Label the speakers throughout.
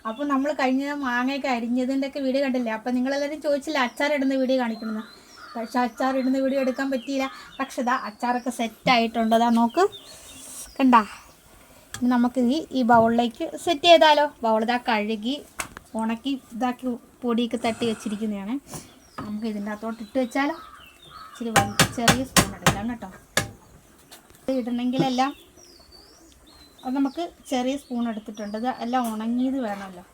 Speaker 1: അപ്പോൾ നമ്മൾ കഴിഞ്ഞ മാങ്ങയൊക്കെ അരിഞ്ഞതിൻ്റെയൊക്കെ വീഡിയോ കണ്ടില്ലേ? അപ്പോൾ നിങ്ങളെല്ലാവരും ചോദിച്ചില്ല അച്ചാർ ഇടുന്ന വീഡിയോ കാണിക്കണമെന്ന്. പക്ഷേ അച്ചാർ ഇടുന്ന വീഡിയോ എടുക്കാൻ പറ്റിയില്ല. പക്ഷെ ഇതാ അച്ചാറൊക്കെ സെറ്റായിട്ടുണ്ട്. അതാ നോക്ക്, കണ്ടാ. ഇനി നമുക്ക് ഈ ബൗളിലേക്ക് സെറ്റ് ചെയ്താലോ. ബൗൾ ഇതാ കഴുകി ഉണക്കി ഇതാക്കി പൊടിയൊക്കെ തട്ടി വെച്ചിരിക്കുന്നതാണ്. നമുക്ക് ഇതിൻ്റെ അകത്തോട്ട് ഇട്ട് വെച്ചാലോ. ഇച്ചിരി ചെറിയ സ്പൂൺ എടുക്കാം കേട്ടോ. ഇടണമെങ്കിലെല്ലാം അത് നമുക്ക് ചെറിയ സ്പൂൺ എടുത്തിട്ടുണ്ട്. ഇത് എല്ലാം ഉണങ്ങിയത് വേണമല്ലോ.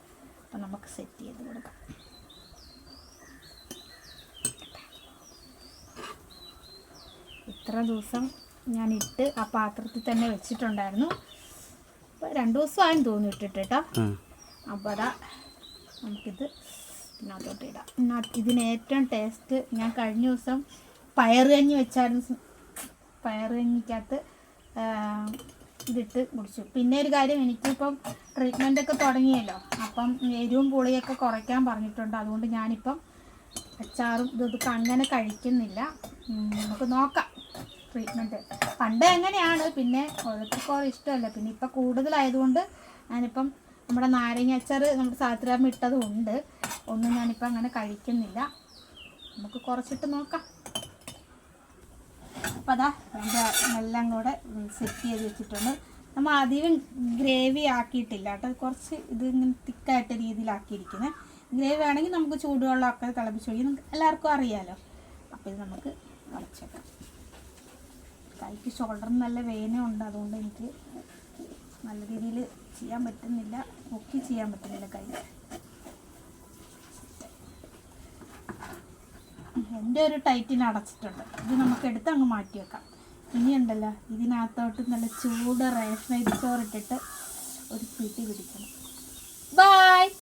Speaker 1: അപ്പം നമുക്ക് സെറ്റ് ചെയ്ത് കൊടുക്കാം. ഇത്ര ദിവസം ഞാനിട്ട് ആ പാത്രത്തിൽ തന്നെ വെച്ചിട്ടുണ്ടായിരുന്നു. അപ്പോൾ 2 ദിവസമായെന്ന് തോന്നി ഇട്ടിട്ട് കേട്ടോ. അപ്പോൾ അതാ നമുക്കിത് ഇതിനകത്തോട്ട് ഇടാം. ഇതിന് ഏറ്റവും ടേസ്റ്റ് ഞാൻ കഴിഞ്ഞ ദിവസം പയറുകഞ്ഞി വെച്ചായിരുന്നു. പയറുകഞ്ഞിക്കകത്ത് ഇതിട്ട് കുടിച്ചു. പിന്നെ ഒരു കാര്യം, എനിക്കിപ്പം ട്രീറ്റ്മെൻറ്റൊക്കെ തുടങ്ങിയല്ലോ. അപ്പം എരിവും പുളിയൊക്കെ കുറയ്ക്കാൻ പറഞ്ഞിട്ടുണ്ട്. അതുകൊണ്ട് ഞാനിപ്പം അച്ചാറും ഇതൊക്കെ അങ്ങനെ കഴിക്കുന്നില്ല. നമുക്ക് നോക്കാം ട്രീറ്റ്മെൻറ്റ്. പണ്ട് എങ്ങനെയാണ്, പിന്നെ ഓരോരുത്തർക്കും ഇഷ്ടമല്ല. പിന്നെ ഇപ്പം കൂടുതലായതുകൊണ്ട് ഞാനിപ്പം നമ്മുടെ നാരങ്ങ അച്ചാർ നമ്മുടെ സാത്രാമ്മ ഇട്ടതുകൊണ്ട് ഒന്നും ഞാനിപ്പോൾ അങ്ങനെ കഴിക്കുന്നില്ല. നമുക്ക് കുറച്ചിട്ട് നോക്കാം. അപ്പം അതാ എല്ലാം കൂടെ സെറ്റ് ചെയ്ത് വെച്ചിട്ടുണ്ട്. നമ്മൾ അധികം ഗ്രേവി ആക്കിയിട്ടില്ല കേട്ടോ. കുറച്ച് ഇത് ഇങ്ങനെ തിക്കായിട്ട് രീതിയിലാക്കിയിരിക്കുന്നത്. ഗ്രേവി ആണെങ്കിൽ നമുക്ക് ചൂടുവെള്ളമൊക്കെ തിളപ്പിച്ച് ഒഴിക്കും, എല്ലാവർക്കും അറിയാമല്ലോ. അപ്പോൾ ഇത് നമുക്ക് തിളച്ചേക്കാം. കൈക്ക് ഷോൾഡറിന് നല്ല വേദനയുണ്ട്. അതുകൊണ്ട് എനിക്ക് നല്ല രീതിയിൽ ചെയ്യാൻ പറ്റുന്നില്ല, പൊക്കി ചെയ്യാൻ പറ്റുന്നില്ല കൈ. എൻ്റെ ഒരു ടൈറ്റിന് അടച്ചിട്ടുണ്ട്. ഇത് നമുക്ക് എടുത്ത് അങ്ങ് മാറ്റി വെക്കാം. ഇനിയുണ്ടല്ലോ ഇതിനകത്തോട്ട് നല്ല ചൂട് റേഷൻ ചോറിട്ടിട്ട് ഒരു പിടി പിടിക്കണം.